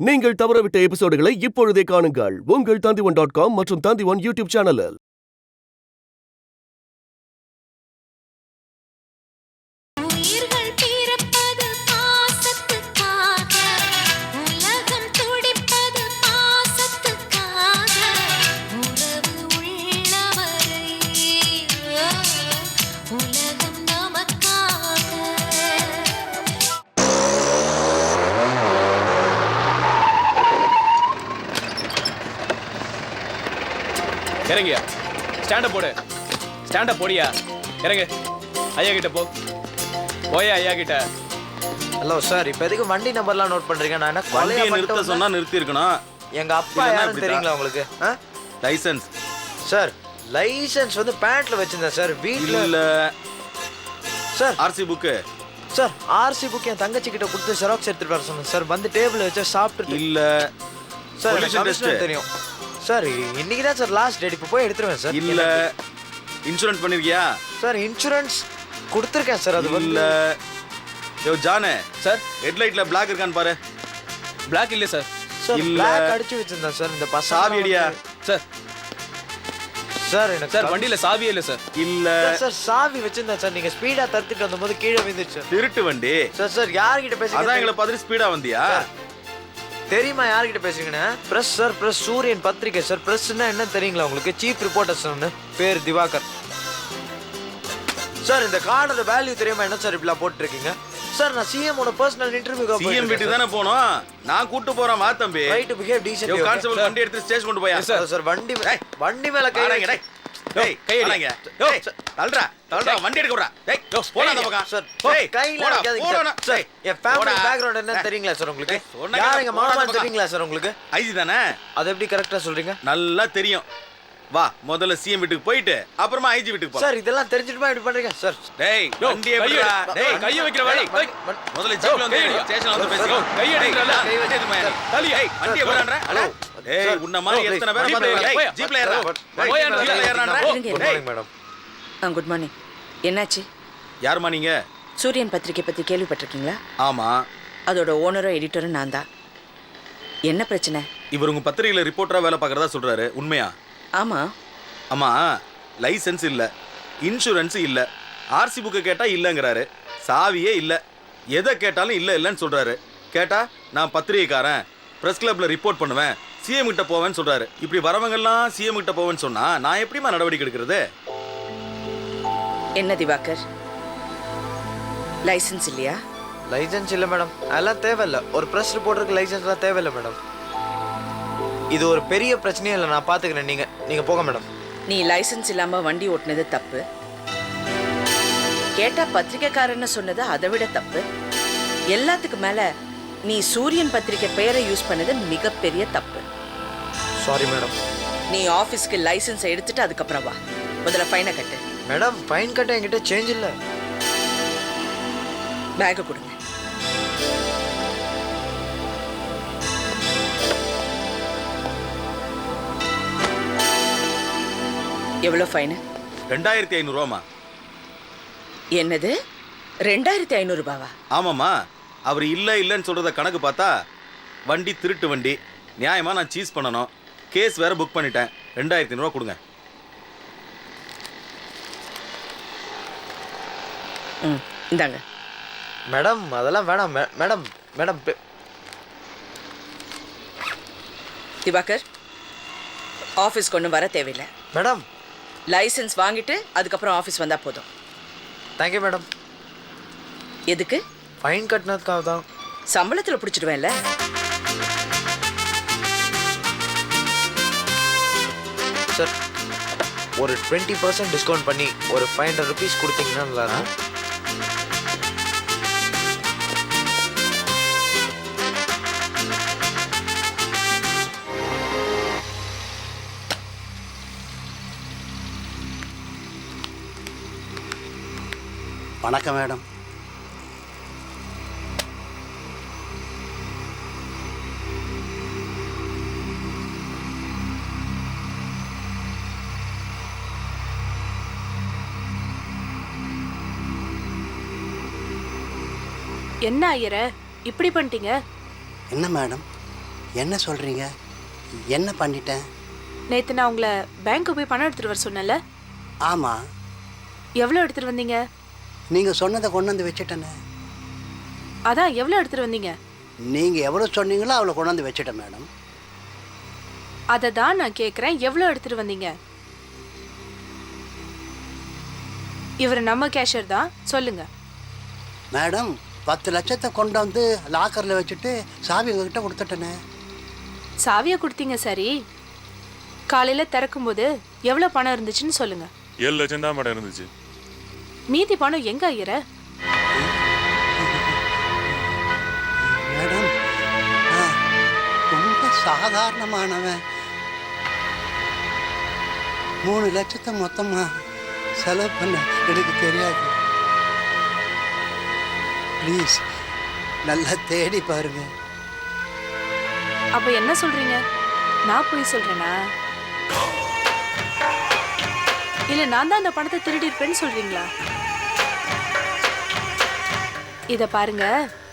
நீங்கள் தவறவிட்ட எபிசோடுகளை இப்பொழுதே காணுங்கள் உங்கள் Tandivan.com மற்றும் Tandivan யூடியூப் சேனலில். இறங்கியா ஸ்டாண்டப் போடு. ஸ்டாண்டப் போடியா. இறங்கு. ஐயா கிட்ட போ. போயா ஐயா கிட்ட. ஹலோ சார், இப்போ எதுக்கு வண்டி நம்பர்லாம் நோட் பண்றீங்க? நான் என்ன வண்டியை நிறுத்த சொன்னா நிறுத்தி இருக்கணும். எங்க அப்பா யாருன்னு தெரியுங்களா உங்களுக்கு? லைசென்ஸ் சார், லைசென்ஸ் வந்து பேண்ட்ல வச்சிருந்தேன் சார். வீட்ல இல்ல sir. RC book sir, RC book என் தங்கச்சி கிட்ட கொடுத்து ஜெராக்ஸ் எடுத்துட்டு வர சொன்னேன் சார். வந்து டேபிள் வச்சு சாப்பிட்டு இல்ல சார். எனக்கு தெரியும் சார். இன்னைக்கு தான் சார் லாஸ்ட் டேட். இப்போ போய் எடுத்துருவேன் சார். இல்ல இன்சூரன்ஸ் பண்ணிருக்கியா? சார் இன்சூரன்ஸ் கொடுத்துருக்கேன் சார். அது இல்ல. யோ ஜானே சார், ஹெட்லைட்ல பிளாக் இருக்கான்னு பாரு. பிளாக் இல்ல சார். சார் பிளாக் அடிச்சு வச்சிருந்தேன் சார். இந்த சாவி அடியா சார். சார் எனக்கு சார் வண்டியில சாவியே இல்ல சார். இல்ல சார், சாவி வச்சிருந்தேன் சார். நீங்க ஸ்பீடா தடுத்துட்டு வந்தபோது கீழே விழுந்துச்சு. திருட்டு வண்டி சார். சார் யார்கிட்ட பேசுறீங்க? அதான் எங்களை பார்த்துட்டு ஸ்பீடா வந்தியா? தெரியுமா யார்கிட்ட பேசுறீங்கன்னு? பிரஸ் சார், பிரஸ் சூரியன் பத்திரிகை சார். பிரஸ்னா என்ன தெரியுங்களா உங்களுக்கு? சீஃப் ரிப்போர்ட்டர்ஸ்னு பேர் திவாகர் சார். இந்த கார்டோட வேல்யூ தெரியுமா என்ன சார் இப்படிலாம் போட்டுருக்கீங்க சார்? நான் சிஎம் ஓட பர்சனல் இன்டர்வியூக்கு சிஎம் வீட்டுக்கு தானே போனோம். நான் கூட்டு போறேன் வா தம்பி. Right to behave decent. Yo constable வண்டி எடுத்து ஸ்டேஷன் கொண்டு போயா. சார் வண்டி மேல கை வைங்க. டேய் கை அடிங்க. டேய் தள்ளுடா வண்டி எடுக்க விடுடா. டேய் போடா அந்த பக்கம். சார் கையில அடிக்காதீங்க சார். என் ஃபேமிலி பேக்ரவுண்ட் என்ன தெரியுங்களா சார் உங்களுக்கு? யாருங்க மாமா தெரியுங்களா சார் உங்களுக்கு? ஐஜி தானே. அது எப்படி கரெக்ட்டா சொல்றீங்க? நல்லா தெரியும். வா முதல்ல சிஎம் வீட்டுக்கு போயிட்டு அப்புறமா ஐஜி வீட்டுக்கு போ. சார் இதெல்லாம் தெரிஞ்சிட்டுமா இப்படி பண்றீங்க சார்? டேய் வண்டியை விடுடா. டேய் கைய வைக்கிற வழி. முதல்ல ஜீப்ல வந்து ஸ்டேஷன்ல வந்து பேசுங்க. கை எடுங்கடா. கை வச்சிடுமா. தள்ளி ஏய் வண்டியை விடுடா. ஏய் உன்ன மாதிரி எத்தனை பேர் வந்து ஏய் ஜீப்ல ஏறடா. போய் அந்த ஜீப்ல ஏறடா. Good morning madam. Good morning. என்னாச்சு? யாருமா நீங்க? சூரியன் பத்திரிகை பத்தி கேள்விப்பட்டிருக்கீங்களா? ஆமா. அதோட ஓனரும் எடிட்டரும் நான் தான். என்ன பிரச்சனை? இவர் உங்க பத்திரிகையில ரிப்போர்ட்டரா வேலை பார்க்கறதா சொல்றாரு. உண்மையா? ஆமா. ஆமா, லைசென்ஸ் இல்ல, இன்சூரன்ஸ் இல்ல, ஆர்சி புக்கு கேட்டா இல்லங்கிறாரு, சாவியே இல்ல, எதை கேட்டாலும் இல்ல இல்லன்னு சொல்றாரு. கேட்டா நான் பத்திரிகைக்காரன், பிரஸ் கிளப்ல ரிப்போர்ட் பண்ணுவேன், சிஎம் கிட்ட போவேன்னு சொல்றாரு. இப்படி வரவங்கெல்லாம் சிஎம் கிட்ட போவேன்னு சொன்னா நான் எப்படிமா நடவடிக்கை எடுக்கிறது? என்ன திவாகர், லைசென்ஸ் இல்லையா? லைசென்ஸ் இல்ல மேடம். அதெல்லாம் தேவையில்ல. ஒரு பிரஸ் ரிப்போர்ட்டருக்கு லைசென்ஸ்லாம் தேவையில்லை மேடம். இது ஒரு பெரிய பிரச்சனையே இல்லை. நான் பாத்துக்கிறேன். நீங்க போக மேடம். நீ லைசென்ஸ் இல்லாம வண்டி ஓட்டுனது தப்பு. கேட்டா பத்திரிகைக்காரன்னு சொன்னது அதை விட தப்பு. எல்லாத்துக்கு மேல நீ சூரியன் பத்திரிகை பெயரை யூஸ் பண்ணது மிகப்பெரிய தப்பு. Sorry madam. நீ ஆபீஸ்க்கு லைசென்ஸ் எடுத்துட்டு அதுக்கப்புறம் வா. முதல்ல ஃபைனை கட்டு. மேடம் ஃபைன் கட்ட என்கிட்ட சேஞ்ச் இல்லை. பேக்கை கொடுங்க. எவ்வளோ ஃபைனு? 2500 ரூபாமா. என்னது 2500 ரூபாவா? ஆமாம்மா. அவர் இல்லை இல்லைன்னு சொல்கிறத கணக்கு பார்த்தா வண்டி திருட்டு வண்டி, நியாயமாக நான் சீஸ் பண்ணணும், கேஸ் வேறு புக் பண்ணிட்டேன். 2500 கொடுங்க. ம் இந்தாங்க. மேடம் அதெல்லாம் வேணாம் மேடம். மேடம் திவாகர், ஆஃபீஸ் கொண்டு வர தேவையில்லை. மேடம் லைசென்ஸ் வாங்கிட்டு அதுக்கப்புறம் ஆஃபீஸ் வந்தால் போதும். Thank you madam. எதுக்கு? ஃபைன் கட்டினதுக்காக தான். சம்பளத்தில் பிடிச்சிடுவேன்ல. சார் ஒரு 20% டிஸ்கவுண்ட் பண்ணி ஒரு 500 rupees கொடுத்தீங்கன்னா நல்லா. வணக்கம் மேடம். என்ன ஐயரே இப்படி பண்ணிட்டீங்க? என்ன மேடம், என்ன சொல்கிறீங்க? என்ன பண்ணிட்டேன்? நேற்று நான் உங்களை பேங்க்கு போய் பணம் எடுத்துகிட்டு வர சொன்னேன்ல, ஆமாம், எவ்வளோ எடுத்துகிட்டு வந்தீங்க? நீங்கள் சொன்னதை கொண்டு வந்து வச்சுட்டேனே. அதான் எவ்வளோ எடுத்துகிட்டு வந்தீங்க? நீங்கள் எவ்வளோ சொன்னீங்களோ அவ்வளோ கொண்டு வந்து வச்சுட்டேன் மேடம். அதை தான் நான் கேட்குறேன், எவ்வளோ எடுத்துகிட்டு வந்தீங்க? இவர் நம்ம கேஷியர் தான், சொல்லுங்க. மேடம் 10 லட்சத்தை கொண்டு வந்து லாக்கரில் வச்சுட்டு சாவி உங்ககிட்ட கொடுத்துட்டேனே. சாவியை கொடுத்தீங்க சரி, காலையில் திறக்கும்போது எவ்வளோ பணம் இருந்துச்சுன்னு சொல்லுங்க. 7 லட்சம் தான் மேடம் இருந்துச்சு. மீதி பணம் எங்க ஐயர? மேடம் நான் ரொம்ப சாதாரணமானவன். 3 லட்சத்தை மொத்தமாக செலவு பண்ண எனக்கு தெரியாது. ப்ளீஸ் நல்லா தேடி பாருங்க. அப்ப என்ன சொல்றீங்க? நான் போய் சொல்றேனா? இல்ல நான் தான் அந்த பணத்தை திருடி இருப்பேன்னு சொல்றீங்களா? இத பாருங்க,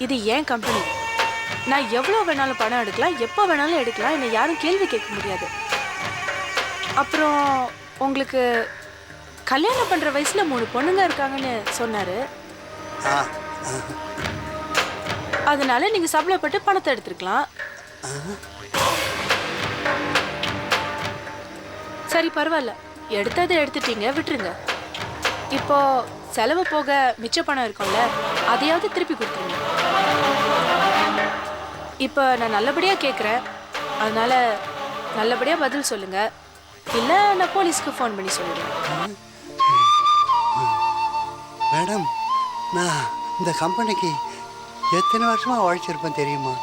இது ஏன் கம்பெனி. நான் எவ்வளவு வேணாலும் பணம் எடுக்கலாம், எப்போ வேணாலும் எடுக்கலாம், என்னை யாரும் கேள்வி கேட்க முடியாது. அப்புறம் உங்களுக்கு கல்யாணம் பண்ற வயசுல 3 பொண்ணுங்க இருக்காங்கன்னு சொன்னாரு. ஆ அதனால நீங்க சபலப்பட்டு பணத்தை எடுத்துக்கலாம். சரி பரவாயில்ல, எடுத்ததை எடுத்துட்டீங்க, விட்டுருங்க. இப்போ செலவு போக மிச்ச பணம் இருக்கும்ல, அதையாவது திருப்பி கொடுத்துருங்க. இப்போ நான் நல்லபடியா கேட்குறேன், அதனால நல்லபடியா பதில் சொல்லுங்க, இல்ல நான் போலீஸ்க்கு ஃபோன் பண்ணி சொல்லிடுறேன். மேடம் நான் இந்த கம்பெனிக்கு எத்தனை வருஷமாக உழைச்சிருப்பேன் தெரியுமா?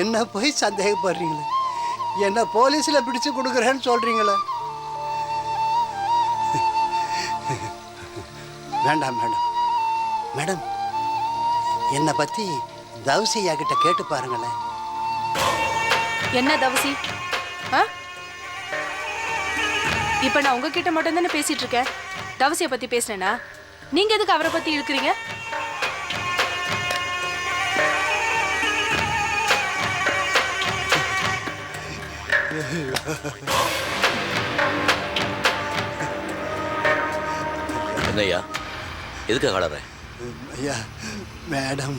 என்ன போய் சந்தேகப்படுறீங்களே, என்ன போலீஸில் பிடிச்சு கொடுக்குறேன்னு சொல்கிறீங்களே. வேண்டாம் மேடம். மேடம் என்னை பற்றி தவசியா கிட்ட கேட்டு பாருங்களேன். என்ன தவசி? இப்ப நான் உங்ககிட்ட மட்டும் தானே பேசிட்டு இருக்கேன். தவசியை பத்தி பேசினேனா? நீங்க எதுக்கு அவரை பத்தி இழுக்கிறீங்க? என்னய்யா, எதுக்கு கலற? ஐயா மேடம்.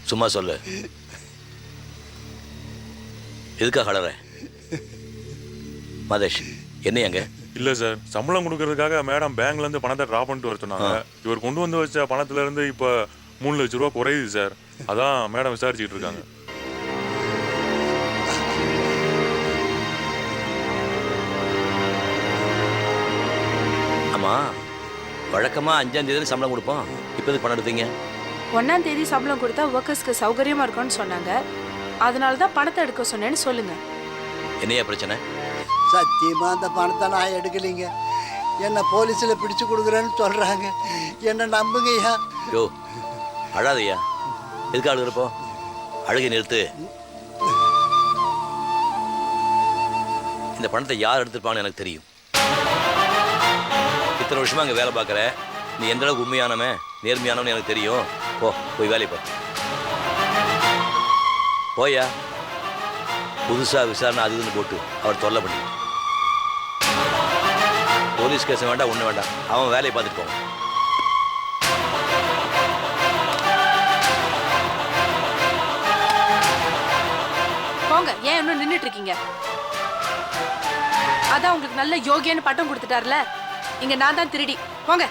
சும்மா சொல்லு, எதுக்காக கலற? மதேஷ் என்னையாங்க? இல்லை சார், சம்பளம் கொடுக்கறதுக்காக மேடம் பேங்க்லேருந்து பணத்தை ட்ரா பண்ணிட்டு வர சொன்னாங்க. இவர் கொண்டு வந்து வச்ச பணத்துலேருந்து இப்போ 3 லட்ச ரூபா குறையுது சார். அதான் மேடம் விசாரிச்சுக்கிட்டு இருக்காங்க. ஆமாம், வழக்கமாக 5ஆம் தேதி சம்பளம் கொடுப்போம், இப்போ எதுக்கு பணம் எடுத்தீங்க? 1ஆம் தேதி சம்பளம் கொடுத்தா ஒர்க்கர்ஸ்க்கு சௌகரியமா இருக்கும்னு சொன்னாங்க, அதனால தான் பணத்தை எடுக்க சொன்னேன்னு சொல்லுங்க. என்னையா பிரச்சனை? சத்தியமா அந்த பணத்தை நான் எடுக்கலைங்க. என்ன போலீஸில் பிடிச்சு கொடுக்குறேன்னு சொல்கிறாங்க. என்ன நம்புங்கய்யா. யோ அழாதையா, எதுக்கு அழுகிறப்போ? அழுகை நிறுத்து. இந்த பணத்தை யார் எடுத்துருப்பான்னு எனக்கு தெரியும். இத்தனை வருஷமா அங்கே வேலை பார்க்குற நீ எந்த அளவுக்கு உண்மையானவன் நேர்மையானவன்னு எனக்கு தெரியும். போய் வேலையை பாரு. போயா, புதுசாக விசாரணை அது இதுன்னு போட்டு அவர் தொல்லை பண்ணி போலீஸ் கேஸ் வேண்டாம், ஒன்றும் வேண்டாம், அவன் வேலையை பார்த்துட்டு போவான். போங்க, ஏன் இன்னும் நின்றுட்டு இருக்கீங்க? அதான் உங்களுக்கு நல்ல யோகியன்னு பட்டம் கொடுத்துட்டார்ல, இங்க நான் தான் திருடி. போங்க.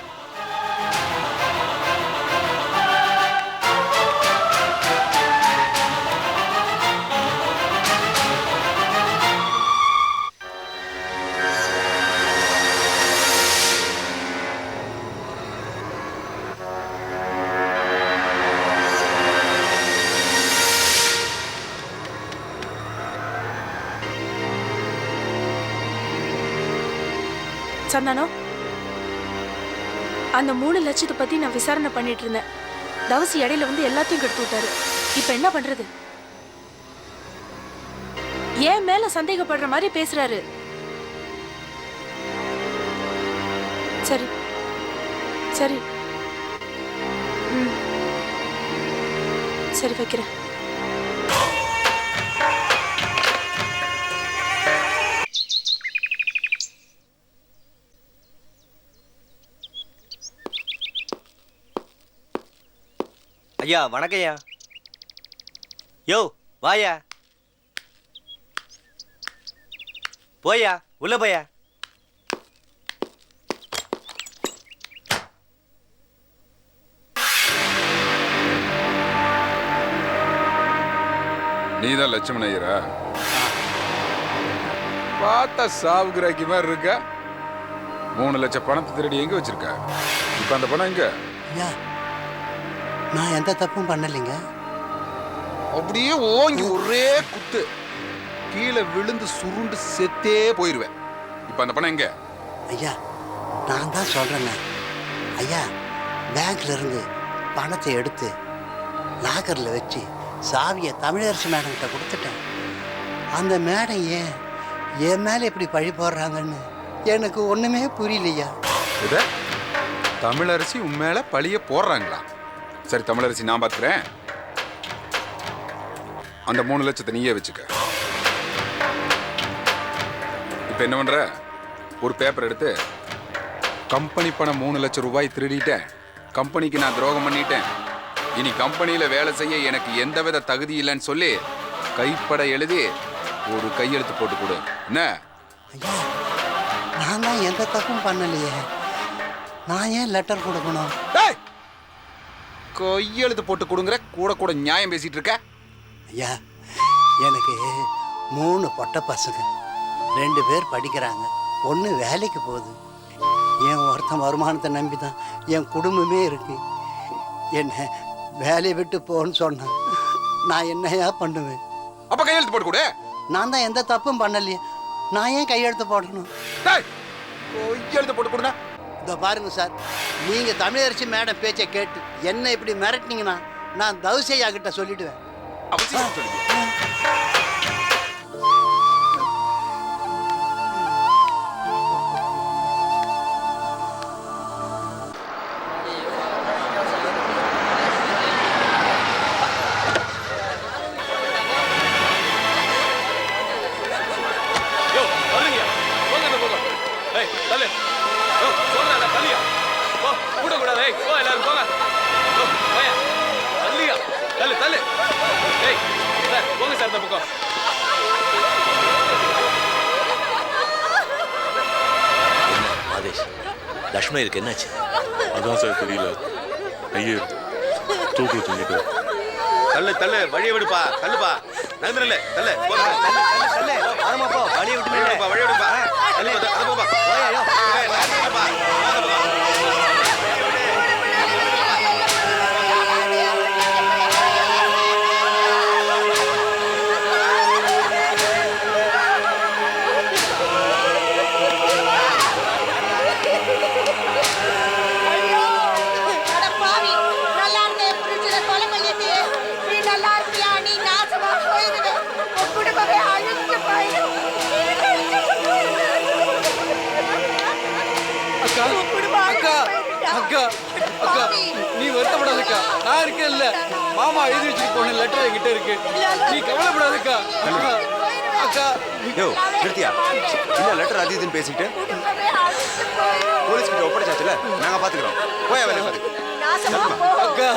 சந்தானம், அந்த 3 லட்சத்தை பத்தி நான் விசாரணை பண்ணிட்டு இருந்தேன். தவசி இடையில வந்து எல்லாத்தையும் கெடுத்து விட்டாரு. இப்ப என்ன பண்றது? ஏன் மேல சந்தேகப்படுற மாதிரி பேசுறாரு. சரி சரி, சரி வைக்கிறேன். ஐயா வணக்கம் ஐயா. யோ வாயா, போயா உள்ள போயா. நீதான் லட்சுமண ஐயரா? பார்த்தா சாவுகிராக்கி மாதிரி இருக்க. 3 லட்சம் பணத்தை திருடி எங்க வச்சிருக்க? இப்ப அந்த பணம் எங்க? ஐயா நான் எந்த தப்பும் பண்ணலைங்க. அப்படியே ஓங்கி ஒரே குத்து கீழே விழுந்து சுருண்டு செத்தே போயிருவேன். இப்ப அந்த பணம் எங்க? ஐயா நான் தான் சொல்றேங்க. ஐயா பேங்க்ல இருந்து பணத்தை எடுத்து லாக்கர்ல வச்சு சாவியை தமிழரசி மேடம்கிட்ட கொடுத்துட்டேன். அந்த மேடம் ஏன் என் மேலே இப்படி பழி போடுறாங்கன்னு எனக்கு ஒன்றுமே புரியலையா. இத தமிழரசி உன் மேல பழிய போடுறாங்களா? சரி தமிழரசி நான் பார்த்துக்கிறேன். அந்த 3 லட்சத்தை நீயே வச்சுக்க. இப்ப என்ன பண்ற? ஒரு பேப்பர் எடுத்து கம்பெனி பணம் 3 லட்சம் ரூபாய் திருடிட்டேன், கம்பெனிக்கு நான் துரோகம் பண்ணிட்டேன், இனி கம்பெனியில வேலை செய்ய எனக்கு எந்தவித தகுதி இல்லைன்னு சொல்லி கைப்பட எழுதி ஒரு கையெழுத்து போட்டு கொடு. என்ன? ஐயா நான் தான் எந்த தப்பும் பண்ணலையே. நான் ஏன் லெட்டர் கொடுக்கணும்? கையெழுத்து போட்டு கொடுங்கிற கூட கூட நியாயம் பேசிட்டு இருக்க. ஐயா எனக்கு 3 பொட்டை பசங்க, 2 பேர் படிக்கிறாங்க, 1 வேலைக்கு போகுது. என் ஒருத்தன் வருமானத்தை நம்பி தான் என் குடும்பமே இருக்கு. என்ன வேலையை விட்டு போன்னு சொன்னேன். நான் என்னையா பண்ணுவேன்? அப்ப கையெழுத்து போட்டு கொடு. நான் தான் எந்த தப்பும் பண்ணலையே. நான் ஏன் கையெழுத்து போடணும்? கையெழுத்து போட்டு கொடுங்க. இதோ பாருங்க சார், நீங்க தமிழரசி மேடம் பேச்சை கேட்டு என்ன இப்படி மிரட்டினீங்கன்னா நான் தவுசையா கிட்ட சொல்லிடுவேன். அவசியம் சொல்லுங்க. ஆதேஷ், லட்சுமண இருக்கு என்னாச்சு? அதான் சார் தெரியல. ஐயர் தூக்கு தூங்கிட்டு. தள்ளு தள்ளு, வழியை விடுப்பா, தள்ளுப்பா, நகர்ந்துல தள்ளு, போங்க. ஆமாப்பா வழியை விட்டு வழி விடுப்பா, வழி விடுப்பா, தள்ளு, அது போப்பா. நகர்ந்துப்பா, அக்கா அக்கா நீ வருத்தப்படாதக்கா, நான் இருக்கேன். இல்ல மாமா எழுதி வச்சுட்டு போன லெட்டர் என்கிட்ட இருக்கு, நீ கவலைப்படாதக்கா. அக்கா யோ நிறுத்தியா, என்ன லெட்டர் அது இதுன்னு பேசிட்டு போலீஸ் கிட்ட ஒப்படைச்சாச்சுல, நாங்க பாத்துக்கிறோம். போய் வேலை பாரு. அக்கா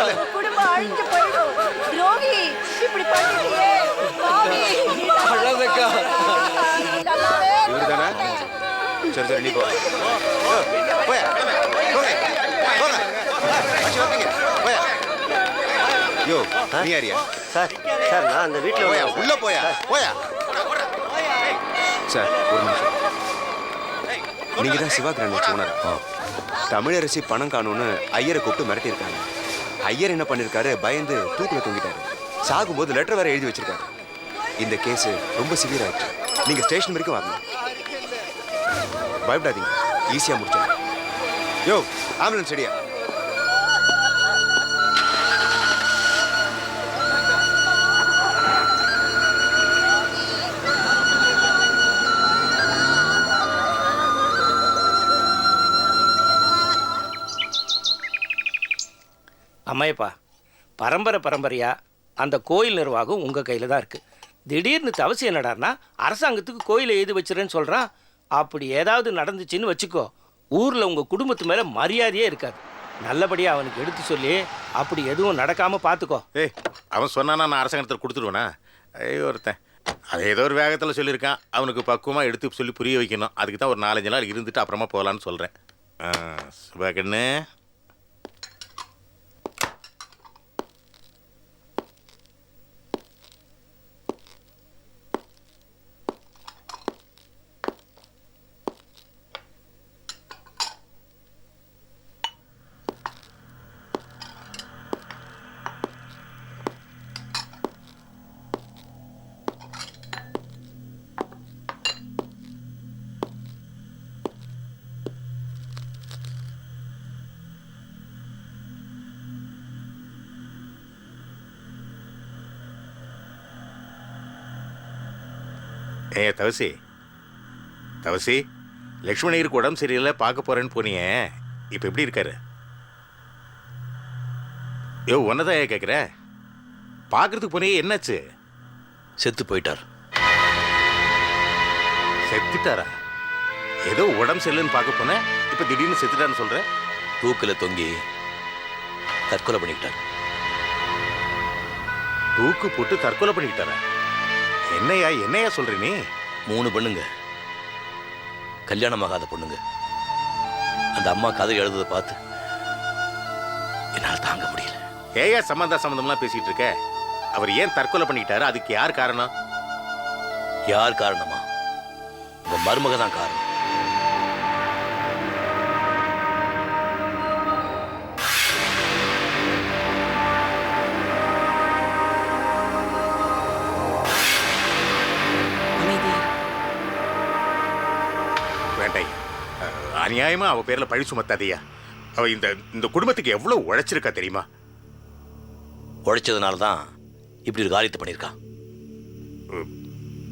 அழாதக்கா. இவரு தானே? சரி சரி நீ போ. போயா யோ நீ யாரியா? சார் சார் நான் அந்த வீட்டில் போயா உள்ள போயா போயா. சார் ஒரு நிமிஷம், நீங்க தான் சிவா கிரானைட்ஸ் ஓனரா? தமிழரசி பணம் காணும்னு ஐயரை கூப்பிட்டு மிரட்டியிருக்காங்க. ஐயர் என்ன பண்ணிருக்காரு, பயந்து தூக்குல தூங்கிட்டாரு. சாகும்போது லெட்டர் வேற எழுதி வச்சிருக்காரு. இந்த கேஸ் ரொம்ப சிவியர் ஆயிடுச்சு. நீங்க ஸ்டேஷன் வரைக்கும் வரணும். பயப்படாதீங்க, ஈஸியா முடிச்சிடலாம். யோ ஆம்புலன்ஸ் ரெடியா? அம்மையப்பா, பரம்பரையா அந்த கோயில் நிர்வாகம் உங்கள் கையில் தான் இருக்குது. திடீர்னு தவசி என்னடான்னா அரசாங்கத்துக்கு கோயிலை எழுதி வச்சுறேன்னு சொல்கிறான். அப்படி ஏதாவது நடந்துச்சுன்னு வச்சுக்கோ, ஊரில் உங்கள் குடும்பத்து மேலே மரியாதையே இருக்காது. நல்லபடியாக அவனுக்கு எடுத்து சொல்லி அப்படி எதுவும் நடக்காமல் பார்த்துக்கோ. ஏய், அவன் சொன்னானா நான் அரசாங்கத்தில் கொடுத்துருவேனா? ஐயோ ஒருத்தன் அதை ஏதோ ஒரு வேகத்தில் சொல்லியிருக்கான். அவனுக்கு பக்குவமாக எடுத்து சொல்லி புரிய வைக்கணும். அதுக்கு தான் ஒரு 4-5 நாள் இருந்துட்டு அப்புறமா போகலான்னு சொல்கிறேன். சுபாகண்ணு, தவசி தவசி, லக்ஷ்மணியருக்கு உடம்பு சரியில்லை, பார்க்க போகிறேன்னு போனியே, இப்போ எப்படி இருக்காரு? யோ, ஒன்னதான் கேட்குற, பார்க்கறதுக்கு போனியே, என்னாச்சு? செத்து போயிட்டார். செத்துட்டாரா? ஏதோ உடம்பு சரியில்லைன்னு பார்க்க போனேன், இப்போ திடீர்னு செத்துட்டான்னு சொல்கிறேன். தூக்கில் தொங்கி தற்கொலை பண்ணிக்கிட்டார். தூக்கு போட்டு தற்கொலை பண்ணிக்கிட்டாரா? என்னையா சொல்ற நீ? 3 பொண்ணுங்க, கல்யாணமாகாத பொண்ணுங்க. அந்த அம்மா கதை எழுதுறதை பார்த்து என்னால் தாங்க முடியல. ஏயா சம்பந்தம்லாம் பேசிட்டு இருக்க? அவர் ஏன் தற்கொலை பண்ணிக்கிட்டாரு? அதுக்கு யார் காரணம்? யார் காரணமா? உங்க மருமக தான் காரணம். அநியாயமா அவ பேர்ல பழி சுமத்தாதையா. அவ இந்த குடும்பத்துக்கு எவ்வளவு உழைச்சிருக்கா தெரியுமா? உழைச்சதுனால தான் இப்படி ஒரு காரியத்தை பண்ணியிருக்கா.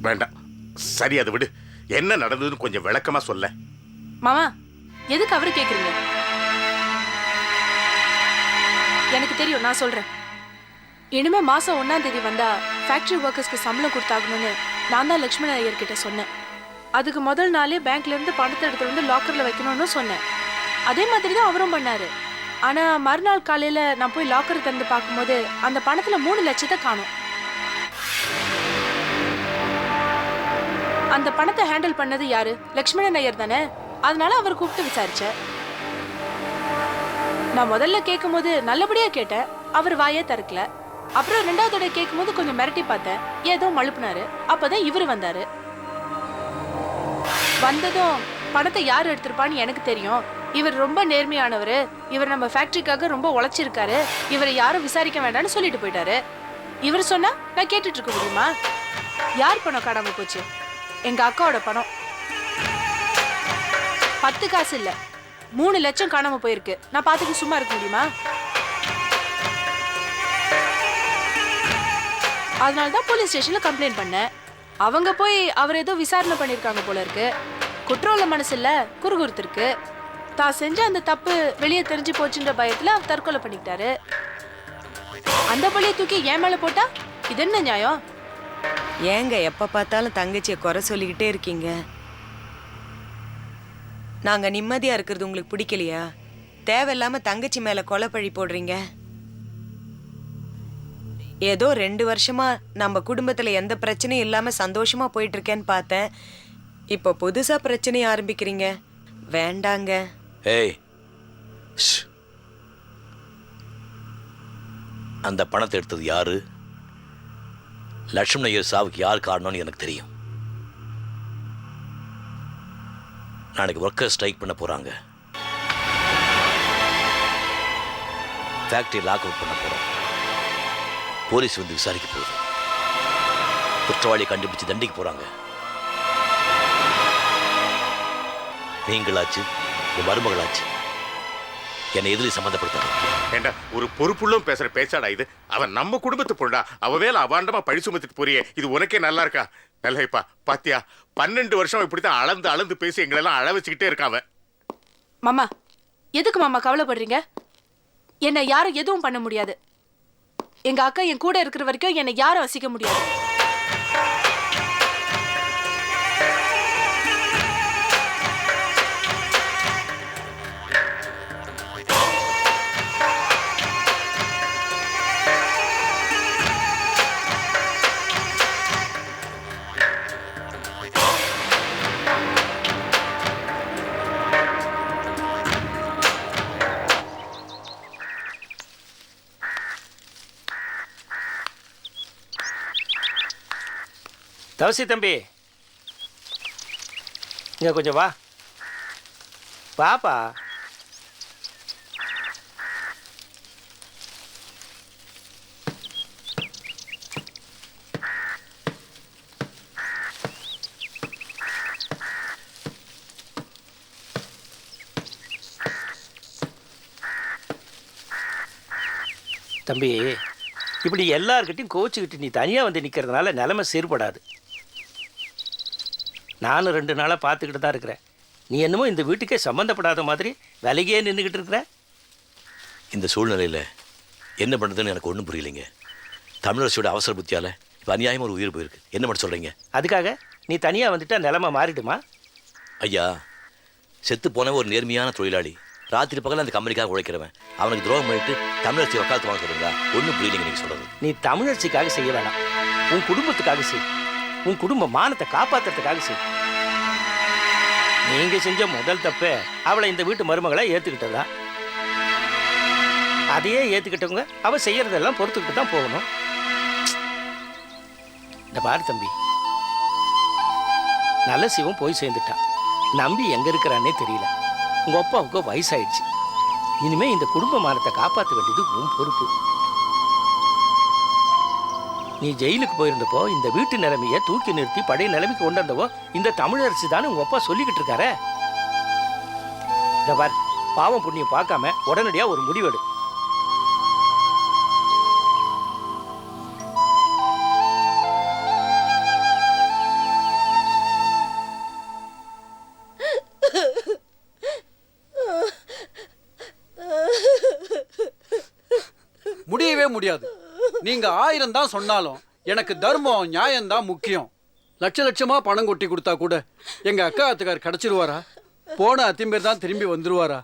வேண்டாம், சரி அதை விடு. என்ன நடந்ததுன்னு கொஞ்சம் விளக்கமா சொல்ல. மாமா, எதுக்கு அவரு கேக்குறீங்க? எனக்கு தெரியும், நான் சொல்றேன். இனிமே மாசம் 1ஆம் தேதி வந்தா ஃபேக்டரி ஒர்க்கர்ஸ்க்கு சம்பளம் கொடுத்தாகணும்னு நான் தான் லட்சுமண ஐயர் கிட்ட சொன்னேன். அதுக்கு முதல் நாளே பேங்க்ல இருந்து பணத்தை எடுத்து வந்து லாக்கர்ல வைக்கணும்னு சொன்னேன். அதே மாதிரி தான் அவரும் பண்ணாரு. ஆனா மறுநாள் காலையில நான் போய் லாக்கர் திறந்து பார்க்கும்போது அந்த பணத்துல 3 லட்சத்தை காணோம். அந்த பணத்தை ஹேண்டில் பண்ணது யாரு? லட்சுமணன் ஐயர் தானே. அதனால அவர் கூப்பிட்டு விசாரிச்சேன். நான் முதல்ல கேட்கும் போது நல்லபடியா கேட்டேன், அவர் வாயே திறக்கல. அப்புறம் 2வது தடவை கேட்கும் போது கொஞ்சம் மிரட்டி பார்த்தேன், ஏதோ மழுப்புனாரு. அப்பதான் இவரு வந்தாரு. வந்ததும் பணத்தை யார் எடுத்திருப்பான்னு எனக்கு தெரியும். இவர் ரொம்ப நேர்மையானவர், இவர் நம்ம ஃபேக்டரிக்காக ரொம்ப உழைச்சிருக்காரு, இவரை யாரும் விசாரிக்க வேண்டாம்னு சொல்லிட்டு போயிட்டாரு. இவர் சொன்னா நான் கேட்டுட்டு இருக்க முடியுமா? யார் பணம் காணாம போச்சு? எங்க அக்காவோட பணம். 10 காசு இல்ல, 3 லட்சம் காணாம போயிருக்கு. நான் பார்த்துட்டு சும்மா இருக்க முடியுமா? அதனாலதான் போலீஸ் ஸ்டேஷன்ல கம்ப்ளைண்ட் பண்ணேன். அவங்க போய் அவர் ஏதோ விசாரணை பண்ணிருக்காங்க போல இருக்கு. குற்றவுள்ள மனசு இல்ல, குறுகுறுத்திருக்கு. தான் செஞ்ச அந்த தப்பு வெளியே தெரிஞ்சு போச்சுன்ற பயத்துல அவர் தற்கொலை பண்ணிக்கிட்டாரு. அந்த பழியை தூக்கி ஏன் மேல போட்டா இது என்ன நியாயம்? ஏங்க எப்ப பார்த்தாலும் தங்கச்சியை குறை சொல்லிக்கிட்டே இருக்கீங்க? நாங்க நிம்மதியா இருக்கிறது உங்களுக்கு பிடிக்கலையா? தேவையில்லாம தங்கச்சி மேல கொலை பழி போடுறீங்க. ஏதோ 2 வருஷமா நம்ம குடும்பத்துல எந்த பிரச்சனையும் இல்லாம சந்தோஷமா போயிட்டு இருக்கேன்னு பார்த்தேன். இப்போ புதுசா பிரச்சனையை ஆரம்பிக்கிறீங்க. வேண்டாங்க. ஏய், அந்த பணத்தை எடுத்தது யாரு? லட்சுமண ஐயர் சாவுக்கு யார் காரணம்னு எனக்கு தெரியும். நாளைக்கு ஒர்க்கர் ஸ்ட்ரைக் பண்ண போறாங்க. ஃபேக்டரி லாக் அவுட் பண்ண போறோம். போலீஸ் வந்து விசாரிக்க போகுது. குற்றவாளியை கண்டுபிடிச்சு தண்டிக்க போறாங்க. நீங்களாச்சு, உங்க மருமகளாச்சு, என்னை எதிரி சம்மந்தப்படுத்தாங்க. ஏண்டா ஒரு பொறுப்புள்ளும் பேசுற பேச்சாடா இது? அவன் நம்ம குடும்பத்து பொண்ணா, அவ வேலை அவாண்டமா பழி சுமத்துட்டு போறியே, இது உனக்கே நல்லா இருக்கா? நல்லப்பா பாத்தியா, 12 வருஷம் இப்படித்தான் அளந்து பேசி எங்களெல்லாம் அழ வச்சுக்கிட்டே இருக்காவ. மாமா, எதுக்கு மாமா கவலைப்படுறீங்க? என்ன யாரும் எதுவும் பண்ண முடியாது. எங்க அக்கா என் கூட இருக்கிற வரைக்கும் என்னை யாரும் வசிக்க முடியாது. தவசி தம்பி, இங்க கொஞ்சம் வா. பாப்பா, தம்பி, இப்படி எல்லார்கிட்டையும் கோச்சுக்கிட்டு நீ தனியாக வந்து நிற்கிறதுனால நிலைமை சீர்படாது. நானும் 2 நாளாக பார்த்துக்கிட்டு தான் இருக்கிறேன். நீ என்னமோ இந்த வீட்டுக்கே சம்மந்தப்படாத மாதிரி விலகியே நின்றுக்கிட்டு இருக்கிற. இந்த சூழ்நிலையில் என்ன பண்ணுறதுன்னு எனக்கு ஒன்றும் புரியலைங்க. தமிழரசியோட அவசர புத்தியால் இப்போ அநியாயமாக ஒரு உயிர் போயிருக்கு. என்ன பண்ண சொல்கிறீங்க? அதுக்காக நீ தனியாக வந்துட்டா நிலைமை மாறிடுமா? ஐயா, செத்து போன ஒரு நேர்மையான தொழிலாளி, ராத்திரி பகல் அந்த கம்பெனிக்காக உழைக்கிறவன், அவனுக்கு துரோகம் பண்ணிட்டு தமிழரசி வக்காலத்து வாங்க சொல்கிறீங்களா? ஒன்றும் புரியலைங்க நீங்கள் சொல்கிறது. நீ தமிழரசிக்காக செய்ய வேணாம், உன் குடும்பத்துக்காக செய். உன் குடும்ப மானத்தை காப்பாற்றுறதுக்காக செய். நீங்க செஞ்ச முதல் தப்பே அவளை இந்த வீட்டு மருமகளை ஏற்றுக்கிட்டதா. அதையே ஏற்றுக்கிட்டவங்க அவள் செய்யறதெல்லாம் பொறுத்துக்கிட்டு தான் போகணும். இந்த பாரு தம்பி, நல்ல சிவம் போய் சேர்ந்துட்டான். நம்பி எங்க இருக்கிறான்னே தெரியல. உங்க அப்பாவுக்கு வயசாயிடுச்சு. இனிமே இந்த குடும்ப மானத்தை காப்பாற்ற வேண்டியது உன் பொறுப்பு. நீ ஜெயிலுக்கு போயிருந்தப்போ இந்த வீட்டு நிலைமையை தூக்கி நிறுத்தி பழைய நிலைமைக்கு கொண்டு வந்தவோ இந்த தமிழரசி தானே உங்க அப்பா சொல்லிக்கிட்டு இருக்காரு. இந்த பார், பாவம் புண்ணியம் பார்க்காம உடனடியா ஒரு முடிவெடு. முடியவே முடியாது. நீங்க 1000 தான் சொன்னாலும் எனக்கு தர்மம் நியாயம் தான் முக்கியம். லட்சமா பணம் கொட்டி கொடுத்தா கூட எங்க அக்கா அத்துக்கார் கிடைச்சிருவாரா? போன அத்திம்பேர் தான் திரும்பி வந்துருவாரா?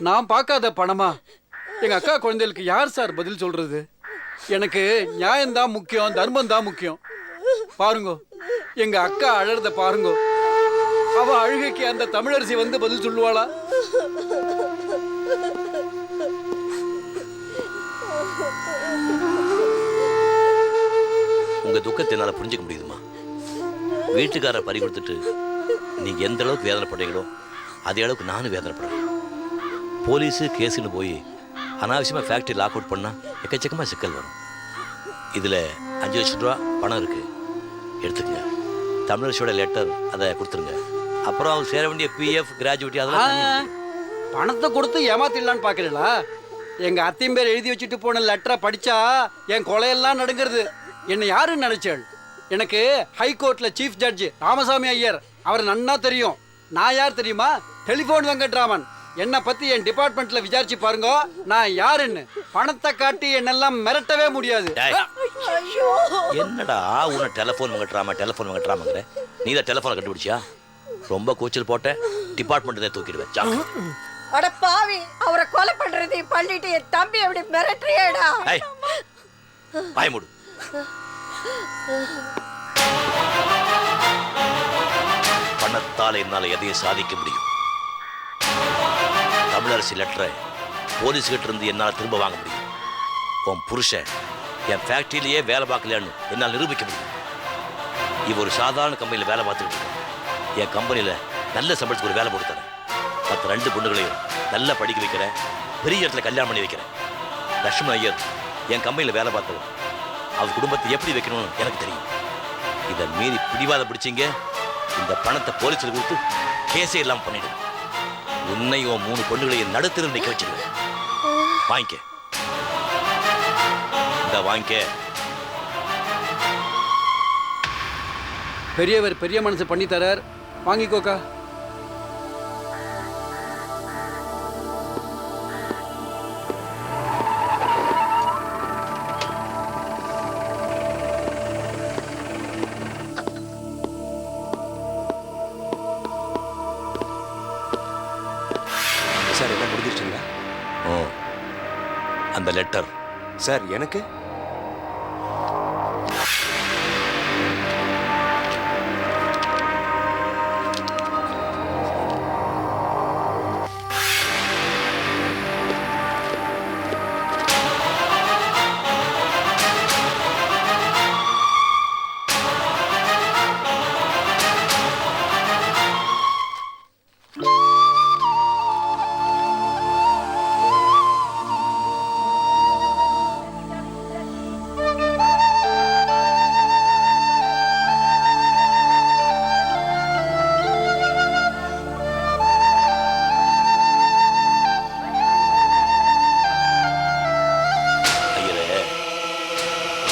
நான் பார்க்காத பணமா எங்க அக்கா குழந்தைகளுக்கு யார் சார் பதில் சொல்றது? எனக்கு நியாயம் தான் முக்கியம், தர்மம் தான் முக்கியம். பாருங்க, எங்க அக்கா அழறத பாருங்க. அவ அழுகைக்கு அந்த தமிழரசி வந்து பதில் சொல்லுவாளா? உங்க துக்கத்தை என்னால் புரிஞ்சுக்க முடியுதுமா. வீட்டுக்காரரை பறி கொடுத்துட்டு நீங்க எந்த அளவுக்கு வேதனைப்படுறீங்களோ அதே அளவுக்கு நானும் வேதனைப்படுறேன். போலீஸு கேஸுன்னு போய் அனாவசியமாக ஃபேக்ட்ரி லாக் அவுட் பண்ணால் எக்கச்சக்கமாக சிக்கல் வரும். இதில் 5 லட்சம் ரூபா பணம் இருக்கு, எடுத்துக்கங்க. தமிழரசியோட லெட்டர் அதை கொடுத்துருங்க. அப்புறம் அவங்க சேர வேண்டிய பிஎஃப், கிராஜுவிட்டி அதெல்லாம். பணத்தை கொடுத்து ஏமாத்திடலான்னு பார்க்குறீங்களா? எங்க அத்திம்பேர் எழுதி வச்சுட்டு போன லெட்டரை படிச்சா என் கொலையெல்லாம் நடுங்கிறது. என்னை யாருன்னு நினைச்சாள்? எனக்கு ஹைகோர்ட்ல சீஃப் ஜட்ஜ் ராமசாமி ஐயர், அவர் நன்னா தெரியும். நான் யார் தெரியுமா? டெலிபோன் வெங்கட்ராமன். என்னை பத்தி என் டிபார்ட்மெண்ட்ல விசாரிச்சு பாருங்க, நான் யாருன்னு. பணத்தை காட்டி என்னெல்லாம் மிரட்டவே முடியாது. என்னடா உன்னை டெலிஃபோன் வெங்கட்ராமங்கிற? நீ தான் டெலிஃபோனை கண்டுபிடிச்சியா? ரொம்ப கூச்சல் போட்ட டிபார்ட்மெண்ட் தூக்கிடுவேன். அட பாவி, அவரை கொலை பண்றது பண்ணிட்டு என் தம்பி எப்படி மிரட்டுறியேடா? பயமுடு. பணத்தால் என்னால் எதையும் சாதிக்க முடியும். தமிழரசி லெட்டரை போலீஸ் கிட்ட இருந்து என்னால் திரும்ப வாங்க முடியும். உன் புருஷன் என் ஃபேக்டரியிலேயே வேலை பார்க்கலையான்னு என்னால் நிரூபிக்க முடியும். இவ ஒரு சாதாரண கம்பெனியில் வேலை பார்த்துக்கிட்டு இருக்கேன். என் கம்பெனியில் நல்ல சம்பளத்துக்கு ஒரு வேலை போட்டு தரேன். மற்ற 2 பொண்ணுகளையும் நல்லா படிக்க வைக்கிறேன், பெரிய இடத்துல கல்யாணம் பண்ணி வைக்கிறேன். லட்சுமண ஐயர் என் கம்பெனியில் வேலை பார்த்தவன். அவர் குடும்பத்தை எப்படி வைக்கணும்னு எனக்கு தெரியும். இதை மீறி பிடிவாத பிடிச்சிங்க, இந்த பணத்தை போலீஸில் கொடுத்து கேஸே இல்லாமல் பண்ணிடுவேன். உன்னையும் 3 பொண்ணுகளையும் நடுத்தர நிற்க வச்சிருவேன். வாங்கிக்க, இந்த வாங்கிக்க. பெரியவர் பெரிய மனசு பண்ணி தரார், வாங்கிக்கோக்கா. அந்த லெட்டர் சார் எனக்கு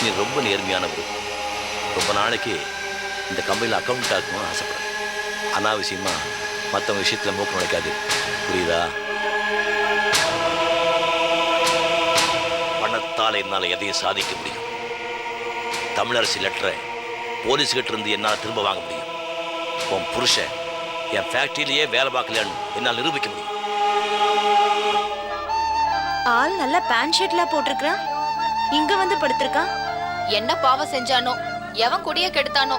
நீ ரொம்ப நேர்மையானவர். ரொம்ப நாளைக்கு இந்த கம்பெனியில் அக்கௌண்ட் ஆகணும்னு ஆசைப்படுறேன். அனாவசியமா மற்றவங்க விஷயத்தில் மூக்க நுழைக்காது, புரியுதா? பணத்தால் என்னால் எதையும் சாதிக்க முடியும். தமிழரசி லெட்டரை போலீஸ்கிட்ட இருந்து என்னால் திரும்ப வாங்க முடியும். உன் புருஷன் என் ஃபேக்ட்ரியிலேயே வேலை பார்க்கலன்னு என்னால் நிரூபிக்க முடியும். ஆள் நல்லா பேண்ட் ஷர்ட்லாம் போட்டிருக்கான், இங்க வந்து படுத்திருக்கான். என்ன பாவம் செஞ்சானோ, எவன் குடிய கெடுத்தானோ.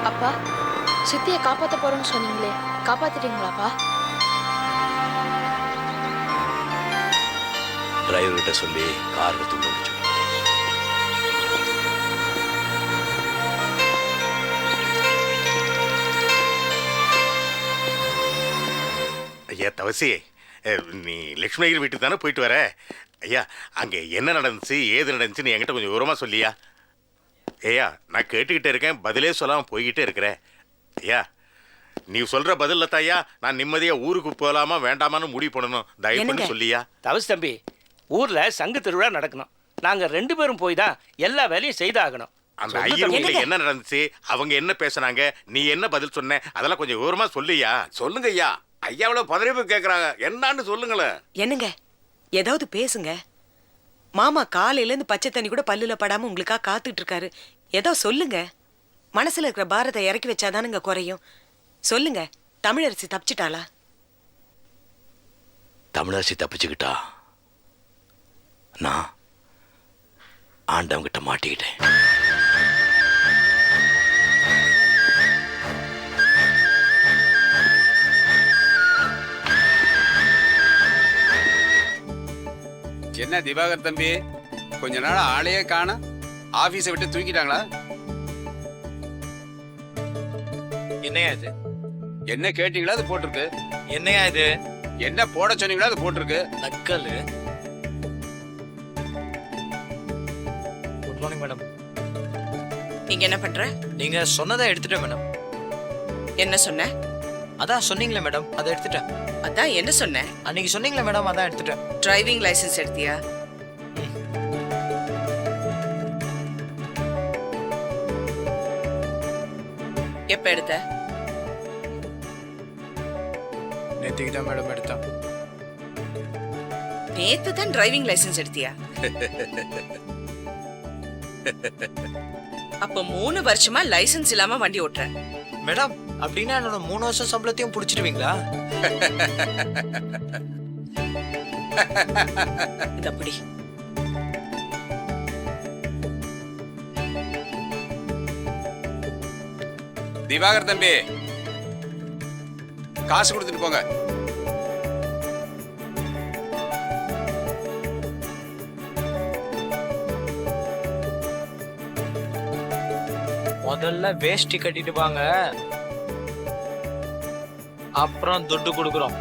அப்பா, சித்தியை காப்பாற்ற போறோம்னு சொன்னீங்களே, காப்பாத்திட்டீங்களாப்பா? டிரைவர்கிட்ட சொல்லி கார் எடுத்து போச்சு. ஐயா தவசி, நீ லக்ஷ்மணகிரி வீட்டுக்கு தானே போயிட்டு வர? ஐயா, அங்கே என்ன நடந்துச்சு ஏது நடந்துச்சுன்னு என்கிட்ட கொஞ்சம் விவரமாக சொல்லியா? ஐயா, நான் கேட்டுக்கிட்டே இருக்கேன், பதிலே சொல்லாமல் போய்கிட்டே இருக்கிறேன். ஐயா, நீ சொல்கிற பதிலில் தான் ஐயா நான் நிம்மதியாக ஊருக்கு போகலாமா வேண்டாமான்னு முடிவு பண்ணணும். தயவு பண்ணி சொல்லியா? தவஸ் தம்பி, ஊர்ல சங்கு திருவிழா நடக்கணும். நாங்க 2 பேரும் போய் தான் எல்லா வேலையும் செய்தாகணும். அந்த ஐயர் வீட்டில் என்ன நடந்துச்சு, அவங்க என்ன பேசுனாங்க, நீ என்ன பதில் சொன்ன, அதெல்லாம் கொஞ்சம் விவரமாக சொல்லியா? சொல்லுங்க ஐயா. ஐயாவில பதறிப்பு கேட்குறாங்க, என்னான்னு சொல்லுங்களேன். என்னங்க, ஏதாவது பேசுங்க. மாமா காலையில இருந்து பச்சை தண்ணி கூட பல்லுல படாம உங்களுக்காக காத்துட்டு இருக்காரு. ஏதோ சொல்லுங்க. மனசுல இருக்கிற பாரத்தை இறக்கி வச்சாதானுங்க குறையும். சொல்லுங்க, தமிழரசி தப்பிச்சிட்டாளா? தமிழரசி தப்பிச்சுக்கிட்டா, நான் ஆண்டவங்கிட்ட மாட்டிக்கிட்டேன். என்ன திவாகர் தம்பி, கொஞ்ச நாள் ஆளையே காண, ஆபீஸை விட்டு தூக்கிட்டாங்களா? என்னையா இது? என்ன கேட்டீங்களா அது போட்டிருக்கு. என்னையா இது? என்ன போட சொன்னீங்களா அது போட்டிருக்கு. நக்கலு. Good morning madam. நீங்க என்ன பண்ற? நீங்க சொன்னதை எடுத்துட்டேன் மேடம். என்ன சொன்ன? அதான் சொன்னீங்களே மேடம், அதை எடுத்துட்டேன். அதான் என்ன சொன்ன? அன்னைக்கு சொன்னீங்களே மேடம், அதான் எடுத்துட்டேன். டிரைவிங் லைசென்ஸ் எடுத்தியா? எப்ப எடுத்த? நேற்றுக்கு தான் மேடம் எடுத்தேன். நேத்து தான் டிரைவிங் லைசென்ஸ் எடுத்தியா? அப்ப 3 வருஷமா லைசென்ஸ் இல்லாம வண்டி ஓட்டுற மேடம். அப்படின்னா என்னோட 3 வருஷம் சம்பளத்தையும் புடிச்சிடுவீங்களா? இது அப்படி. திவாகர் தம்பி, காசு கொடுத்துட்டு போங்க. முதல்ல வேஷ்டி கட்டிட்டு வாங்க, அப்புறம் துட்டு கொடுக்குறோம்.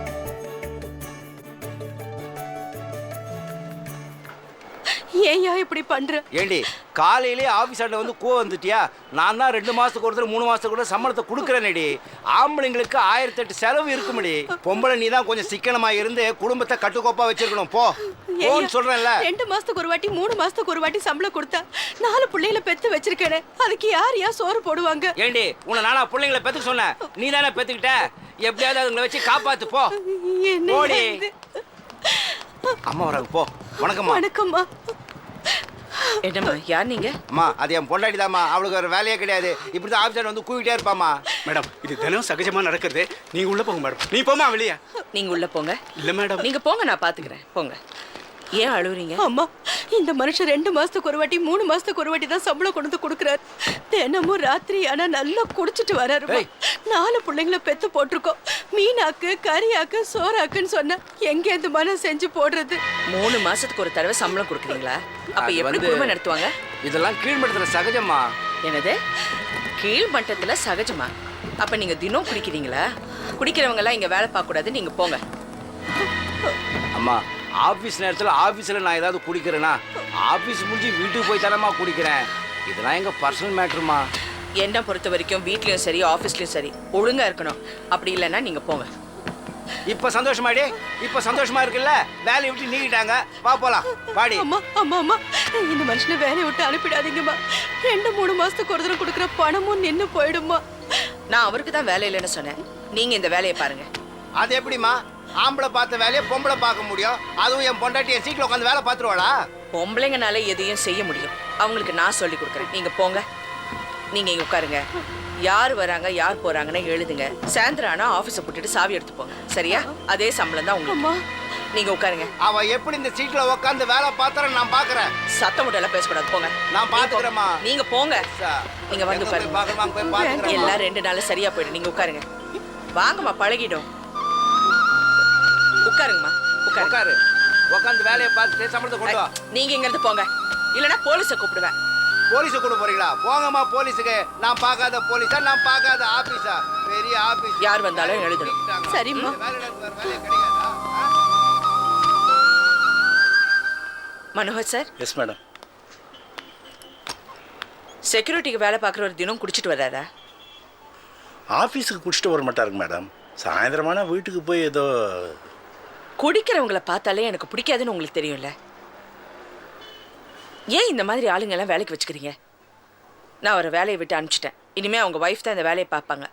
ஏன்யா இப்படி பண்ற? ஏண்டி காலையிலே ஆஃபீஸ் ஆட்டில் வந்து வந்துட்டியா? நான் தான் 2 மாதத்துக்கு ஒருத்தர் 3 மாதத்துக்கு கூட சம்பளத்தை கொடுக்குறேனேடி. ஆம்பளைங்களுக்கு 1008 செலவு இருக்குமடி. பொம்பளை நீ தான் கொஞ்சம் சிக்கனமா இருந்து குடும்பத்தை கட்டுக்கோப்பா வச்சிருக்கணும். போன்னு சொல்றேன்ல. 2 மாசத்துக்கு ஒரு வாட்டி 3 மாசத்துக்கு ஒரு வாட்டி சம்பளம் கொடுத்தா 4 பிள்ளைகளை பெத்து வச்சிருக்கேனே, அதுக்கு யாரையா சோறு போடுவாங்க? ஏண்டி உன்னை நானா பிள்ளைங்களை பெத்துக்க சொன்னேன்? நீ தானே பெத்துக்கிட்ட. எப்படியாவது அதுங்களை வச்சு காப்பாத்து. போடி. அம்மா வராங்க. போ. வணக்கம்மா. வணக்கம்மா. என்னம்மா, யார் நீங்க? அம்மா அது என் பொண்டாட்டி தாம்மா. அவளுக்கு ஒரு வேலையே கிடையாது. இப்படிதான் ஆஃபீஸர் வந்து கூவிட்டே இருப்பாம்மா. மேடம் இது தினம் சகஜமா நடக்கிறது. நீங்க உள்ள போங்க மேடம். நீ போமா வெளியே. நீங்க உள்ள போங்க. இல்ல மேடம். நீங்க போங்க, நான் பாத்துக்கிறேன். போங்க. ஏன் அழுவுறீங்க? அம்மா, இந்த மனுஷன் 2 மாசத்துக்கு ஒரு வாட்டி 3 மாசத்துக்கு ஒரு வாட்டி தான் சம்பளம் கொண்டு கொடுக்குறாரு. தினமும் ராத்திரி ஆனா நல்லா குடிச்சிட்டு வராரு. 4 பிள்ளைங்களை பெத்து போட்டிருக்கோம். மீனாக்கு, கரியாக்கு, சோறாக்குன்னு சொன்ன எங்கேருந்து மனம் செஞ்சு போடுறது? 3 மாசத்துக்கு ஒரு தடவை சம்பளம் கொடுக்குறீங்களா? அப்ப எப்படி குடும்பம் நடத்துவாங்க? இதெல்லாம் கீழ்மட்டத்துல சகஜமா. என்னது கீழ்மட்டத்துல சகஜமா? அப்ப நீங்க தினம் குடிக்கிறீங்களா? குடிக்கிறவங்க எல்லாம் இங்க வேலை பார்க்க கூடாது. நீங்க போங்க. அம்மா ஆஃபீஸ் நேரத்தில் ஆஃபீஸில் நான் ஏதாவது குடிக்கிறேன்னா ஆஃபீஸ் முடிஞ்சு வீட்டுக்கு போய் தானம்மா குடிக்கிறேன். இதெல்லாம் எங்கள் பர்சனல் மேட்ருமா. என்னை பொறுத்த வரைக்கும் வீட்லேயும் சரி ஆஃபீஸ்லேயும் சரி ஒழுங்காக இருக்கணும். அப்படி இல்லைன்னா நீங்கள் போங்க. இப்போ சந்தோஷமாடி? இப்போ சந்தோஷமா இருக்குல்ல? வேலையை விட்டு நீக்கிட்டாங்க. வா போலாம். பாடி. அம்மா அம்மா அம்மா, இந்த மனுஷனை வேலையை விட்டு அனுப்பிடாதீங்கம்மா. 2-3 மாசத்துக்கு ஒரு தடவை கொடுக்குற பணமும் நின்று போயிடுமா. நான் அவருக்கு தான் வேலை இல்லைன்னு சொன்னேன். நீங்கள் இந்த வேலையை பாருங்க. அது எப்படிமா? ஆம்பளை பார்த்த வேலையை பொம்பளை பார்க்க முடியும்? அதுவும் என் பொண்டாட்டி என் சீட்டில் உட்காந்து வேலை பார்த்துருவாளா? பொம்பளைங்கனால எதையும் செய்ய முடியும். அவங்களுக்கு நான் சொல்லி கொடுக்குறேன். நீங்கள் போங்க. நீங்கள் இங்கே உட்காருங்க. யார் வராங்க யார் போகிறாங்கன்னு எழுதுங்க. சாயந்தரம் ஆனால் ஆஃபீஸை போட்டுட்டு சாவி எடுத்து போங்க. சரியா? அதே சம்பளம் தான் உங்களுக்கு. நீங்கள் உட்காருங்க. அவ எப்படி இந்த சீட்டில் உட்காந்து வேலை பார்த்துறேன் நான் பார்க்குறேன். சத்தம் மட்டும் எல்லாம் பேசக்கூடாது. போங்க. நான் பார்த்துக்கிறேம்மா. நீங்கள் போங்க. நீங்கள் வந்து பாருங்க. எல்லாம் 2 நாள் சரியா போயிடும். நீங்கள் உட்காருங்க. வாங்கம்மா, பழகிடும். உட்காருங்கம்மா. உட்காரு. உட்காந்து வேலையை பார்த்துட்டு சம்பளத்தை கொண்டு வா. நீங்க இங்க இருந்து போங்க, இல்லைன்னா போலீஸை கூப்பிடுவேன். போலீஸை கூப்பிட போறீங்களா? போங்கம்மா போலீஸுக்கு. நான் பார்க்காத போலீஸா? நான் பார்க்காத ஆபீஸா? பெரிய ஆபீஸ். யார் வந்தாலும் எழுதணும். சரிம்மா. மனோகர் சார். Yes madam. செக்யூரிட்டிக்கு வேலை பார்க்குற ஒரு தினம் குடிச்சிட்டு வர்றாரா? ஆஃபீஸுக்கு குடிச்சிட்டு வர மாட்டாருங்க மேடம். சாயந்தரமான வீட்டுக்கு போய் ஏதோ. குடிக்கிறவங்கள பார்த்தாலே எனக்கு பிடிக்காதுன்னு உங்களுக்கு தெரியும்ல. ஏன் இந்த மாதிரி ஆளுங்கெல்லாம் வேலைக்கு வச்சுக்கிறீங்க? நான் அவரை வேலையை விட்டு அனுப்பிச்சிட்டேன். இனிமேல் அவங்க ஒய்ஃப் தான் இந்த வேலையை பார்ப்பாங்க.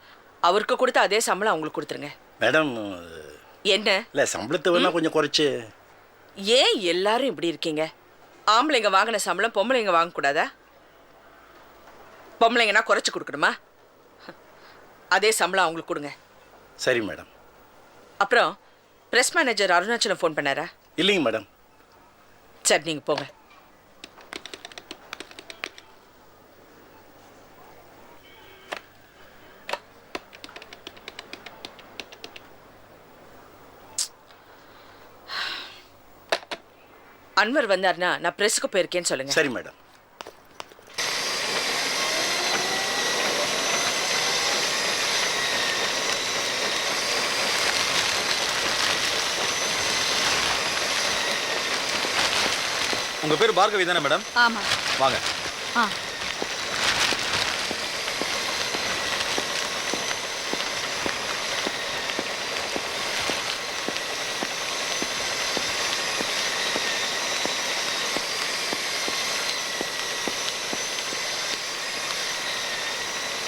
அவருக்கு கொடுத்த அதே சம்பளம் அவங்களுக்கு கொடுத்துருங்க. மேடம் என்ன? இல்லை சம்பளத்தை வேணா கொஞ்சம் குறைச்சு. ஏன் எல்லாரும் இப்படி இருக்கீங்க? ஆம்பளைங்க வாங்கின சம்பளம் பொம்பளைங்க வாங்கக்கூடாதா? பொம்பளைங்கன்னா குறைச்சி கொடுக்கணுமா? அதே சம்பளம் அவங்களுக்கு கொடுங்க. சரி மேடம். அப்புறம் பிரஸ் மேனேஜர் அருணாச்சலம் ஃபோன் பண்ணாரா? இல்லைங்க மேடம். சரி, நீங்கள் போங்க. அன்வர் வந்தார்னா நான் பிரஸ்க்கு போயிருக்கேன்னு சொல்லுங்க. சரி மேடம். உங்க பேர் பார்கவி தானே மேடம்? ஆமா. வாங்க.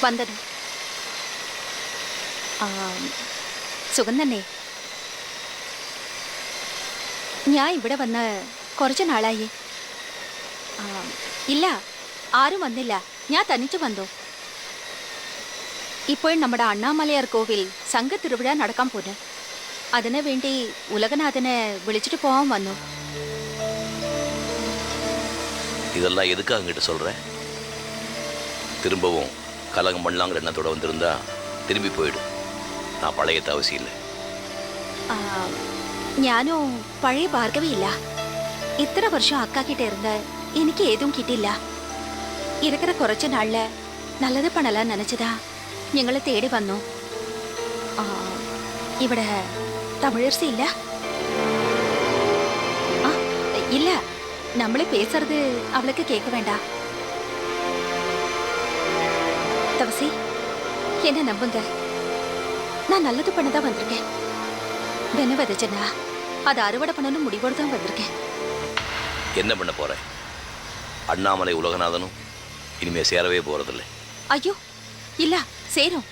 വന്നത് സുഖം തന്നെ. ഞാൻ ഇവിടെ വന്ന് കുറച്ച് നാളായി. ഇല്ല, ആരും വന്നില്ല. ഞാൻ തനിച്ച് വന്നു. ഇപ്പോൾ നമ്മുടെ അണ്ണാമലയാർ കോവിൽ സംഘ തിരുവിഴ നടക്കാൻ പോന്നു. അതിനു വേണ്ടി ഉലകനാഥനെ വിളിച്ചിട്ട് പോകാൻ വന്നു. இதெல்லாம் எதுக்காக அங்கிட்ட சொல்கிறேன்? திரும்பவும் கலகம் பண்ணலாங்கிற எண்ணத்தோட வந்திருந்தா திரும்பி போயிடும். நான் பழைய தவசி இல்லை. ഞാനും പഴയ ഭാർഗവിയില്ല. ഇത്ര വർഷം അക്കാക്കിട്ട് ഇരുന്ന് എനിക്ക് ഏതും കിട്ടില്ല. இருக்கிற കുറച്ച് நாள்ல നല്ലത് പണലാൻ നനച്ചതാ ഞങ്ങളെ തേടി വന്നു. ഇവിടെ തമിഴർസി ഇല്ല? இல்ல, நம்மளே பேசுறது அவளுக்கு கேட்க வேண்டாம். தவசி, என்ன நம்புங்க, நான் நல்லது பண்ணதான் வந்திருக்கேன். வென விதைச்சனா அதை அறுவடை பண்ணணும் முடிவோடு தான் வந்திருக்கேன். என்ன பண்ண போறேன்? அண்ணாமலை உலகநாதனும் இனிமே சேரவே போறதில்லை. ஐயோ இல்ல, சேரும்.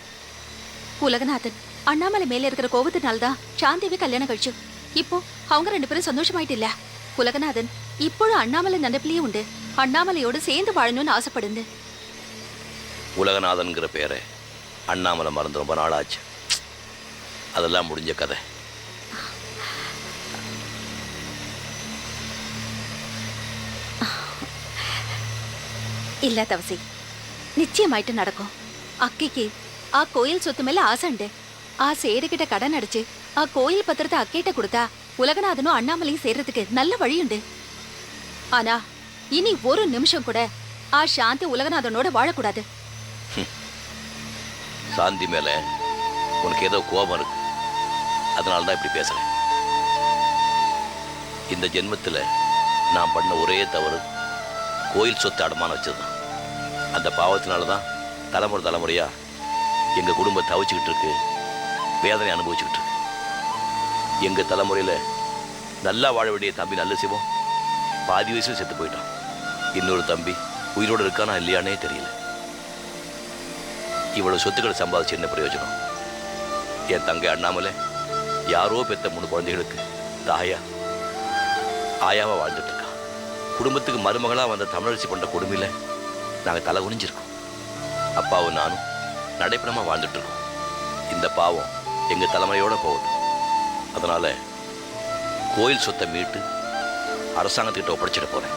உலகநாதன் அண்ணாமலை மேல இருக்கிற கோபத்தினால்தான் சாந்திவி கல்யாணம் கழிச்சு. இப்போ அவங்க 2 பேரும் சந்தோஷமாயிட்டு இல்ல. உலகநாதன் இப்போழும் அண்ணாமலை நினைப்பிலேயே உண்டு. அண்ணாமலையோடு சேர்ந்து வாழணும்னு ஆசைப்படுந்து. உலகநாதன்கிற பேரை அண்ணாமலை மறந்து ரொம்ப நாளாச்சு. அதெல்லாம் முடிஞ்ச கதை. இல்ல தவசி, நிச்சயமாயிட்டு நடக்கும். அக்கைக்கு ஆ கோயில் சொத்து மேல ஆசை உண்டு. ஆ சேடு கிட்ட கடன் அடிச்சு ஆ கோயில் பத்திரத்தை அக்கைட்ட கொடுத்தா உலகநாதனும் அண்ணாமலையும் சேர்றதுக்கு நல்ல வழியுண்டு. ஆனா இனி ஒரு நிமிஷம் கூட ஆ சாந்தி உலகநாதனோட வாழக்கூடாது. சாந்தி மேல உனக்கு ஏதோ கோபம் இருக்கு, அதனால தான் இப்படி பேசுறேன். இந்த ஜென்மத்தில் நான் பண்ண ஒரே தவறு கோயில் சொத்து அடமானம் வச்சதுதான். அந்த பாவத்தினால தான் தலைமுறையா எங்க குடும்பம் தவிச்சுக்கிட்டு இருக்கு, வேதனை அனுபவிச்சுக்கிட்டு இருக்கு. எங்க தலைமுறையில் நல்லா வாழ வேண்டிய தம்பி நல்ல சிவம் பாதி வயசுல செத்து போயிட்டான். இன்னொரு தம்பி உயிரோடு இருக்கானா இல்லையானே தெரியல. இவ்வளவு சொத்துக்களை சம்பாதிச்சு என்ன பிரயோஜனம்? என் தங்கை அண்ணாமலை யாரோ பெத்த 3 குழந்தைகளுக்கு ஆயாவா வாழ்ந்துட்டு இருக்கா. குடும்பத்துக்கு மருமகளா வந்த தமிழரசி பண்ண கொடுமையில நாங்க தலை குனிஞ்சிருக்கோம். அப்பாவும் நானும் நடைப்பணமா வாழ்ந்துட்டு இருக்கோம். இந்த பாவம் எங்க தலைமுறையோட போகுது. அதனால கோயில் சொத்தை மீட்டு அரசாங்கத்துக்கிட்ட ஒப்படைச்சிட போறேன்.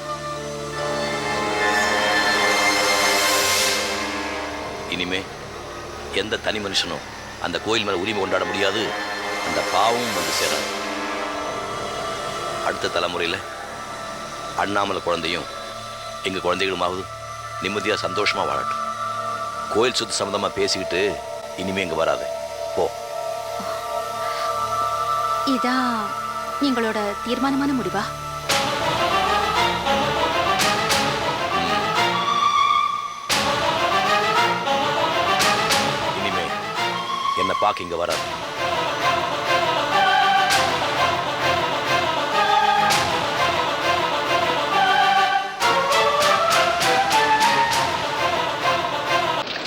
இனிமே எந்த தனி மனுஷனும் அந்த கோயில் மேல உரிமை கொண்டாட முடியாது. அந்த பாவமும் வந்து சேராது. அடுத்த தலைமுறையில் அண்ணாமலை குழந்தையும் எங்கள் குழந்தைகளுமாவது நிம்மதியாக சந்தோஷமாக வாழட்டும். கோயில் சொத்து சம்மந்தமாக பேசிக்கிட்டு இனிமே இங்கே வராது, போ. இதான் நீங்களோட தீர்மானமான முடிவா? இனிமே என்னை பார்க்க இங்கே வராது.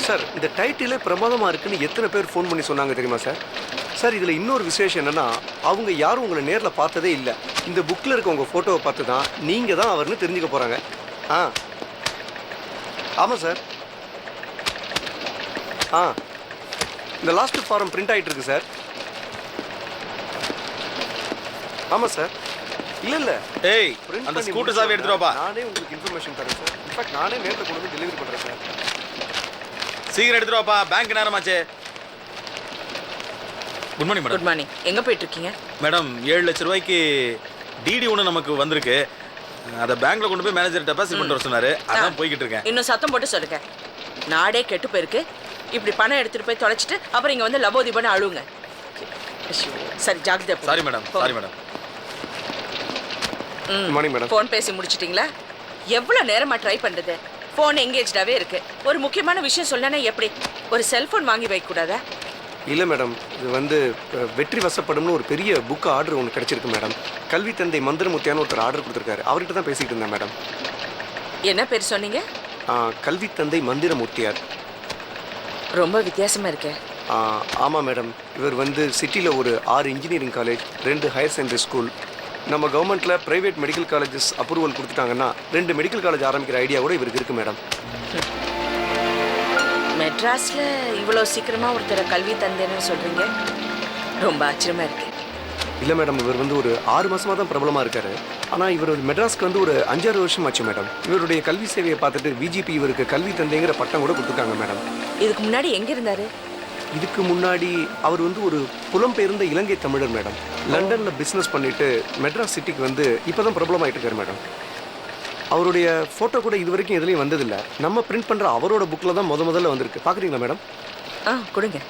சார், இந்த டைட்டிலே பிரமாதமாக இருக்குன்னு எத்தனை பேர் ஃபோன் பண்ணி சொன்னாங்க தெரியுமா சார்? சார், இதில் இன்னொரு விசேஷம் என்னென்னா, அவங்க யாரும் உங்களை நேரில் பார்த்ததே இல்லை. இந்த புக்கில் இருக்க உங்கள் ஃபோட்டோவை பார்த்து தான் நீங்கள் தான் அவர்னு தெரிஞ்சுக்க போகிறாங்க. ஆமாம் சார். இந்த லாஸ்ட் ஃபாரம் பிரிண்ட் ஆகிட்டு இருக்கு சார். ஆமாம் சார். இல்லை ஏய், அந்த ஸ்கூட்டர் சாவி எடுத்துருவாப்பா. நானே உங்களுக்கு இன்ஃபர்மேஷன் தரேன் சார். இன்ஃபேக்ட் நானே நேரில் கொண்டு வந்து டெலிவரி பண்ணுறேன் சார். சீக்கிரம் எடுத்துருவாப்பா, பேங்க் நேரமாச்சே. Good morning madam. Good morning. எங்கே போயிட்டு இருக்கீங்க? மேடம், 7 லட்ச ரூபாய்க்கு டிடி ஒன்று நமக்கு வந்திருக்கு. அதை பேங்க்ல கொண்டு போய் மேனேஜர் டெபாசிட் பண்ணிட்டு வர சொன்னாரு. அதான் போய்கிட்டு இருக்கேன். இன்னும் சத்தம் போட்டு சொல்லுங்க. நாடே கெட்டு போயிருக்கு. இப்படி பணம் எடுத்துட்டு போய் தொலைச்சிட்டு அப்புறம் இங்கே வந்து லபோதிபன்னு அழுவுங்க. சரி, ஜாகிரதை. Sorry madam, sorry madam. Morning madam. Phone பேசி முடிச்சிட்டிங்களா? எவ்வளோ நேரமா ட்ரை பண்ணுறது? ஃபோன் எங்கேஜ்டாகவே இருக்கு. ஒரு முக்கியமான விஷயம் சொல்லனா எப்படி? ஒரு செல்ஃபோன் வாங்கி வைக்கக்கூடாதா? இல்லை மேடம், இது வந்து வெற்றி வசப்படும்னு ஒரு பெரிய புக்கு ஆர்டர் ஒன்று கிடச்சிருக்கு மேடம். கல்வி தந்தை மந்திரமூர்த்தியான ஒருத்தர் ஆர்டர் கொடுத்துருக்காரு. அவர்கிட்ட தான் பேசிக்கிட்டு இருந்தேன் மேடம். என்ன பேர் சொன்னீங்க? கல்வி தந்தை மந்திரமூர்த்தியார். ரொம்ப வித்தியாசமாக இருக்கே. ஆமாம் மேடம். இவர் வந்து சிட்டியில் ஒரு 6 engineering college, 2 higher secondary school, நம்ம கவர்மெண்ட்டில் ப்ரைவேட் மெடிக்கல் காலேஜஸ் அப்ரூவல் கொடுத்துட்டாங்கன்னா 2 மெடிக்கல் காலேஜ் ஆரம்பிக்கிற ஐடியா கூட இவருக்கு இருக்குது மேடம். மெட்ராஸில் இவ்வளோ சீக்கிரமாக ஒருத்தரை கல்வி தந்தேன்னு சொல்கிறீங்க, ரொம்ப ஆச்சரியமாக இருக்கு. இல்லை மேடம், இவர் வந்து ஒரு 6 மாதமாக தான் பிரபலமாக இருக்கார். ஆனால் இவர் மெட்ராஸ்க்கு வந்து ஒரு 5-6 வருஷம் ஆச்சு மேடம். இவருடைய கல்வி சேவையை பார்த்துட்டு பிஜேபி இவருக்கு கல்வி தந்தைங்கிற பட்டம் கூட கொடுத்துருக்காங்க மேடம். இதுக்கு முன்னாடி எங்கே இருந்தார்? இதுக்கு முன்னாடி அவர் வந்து ஒரு புலம்பெயர்ந்த இலங்கை தமிழர் மேடம். லண்டனில் பிஸ்னஸ் பண்ணிட்டு மெட்ராஸ் சிட்டிக்கு வந்து இப்போ தான் பிரபலமாயிட்டு இருக்கார் மேடம். அவருடைய ஃபோட்டோ கூட இது வரைக்கும் எதுலேயும் வந்ததில்லை. நம்ம பிரிண்ட் பண்ணுற அவரோட புக்கில் தான் முதல்ல வந்திருக்கு. பார்க்குறீங்களா மேடம்? கொடுங்க.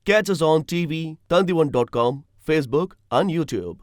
Catch us on TV, Tandivan.com, Facebook and YouTube.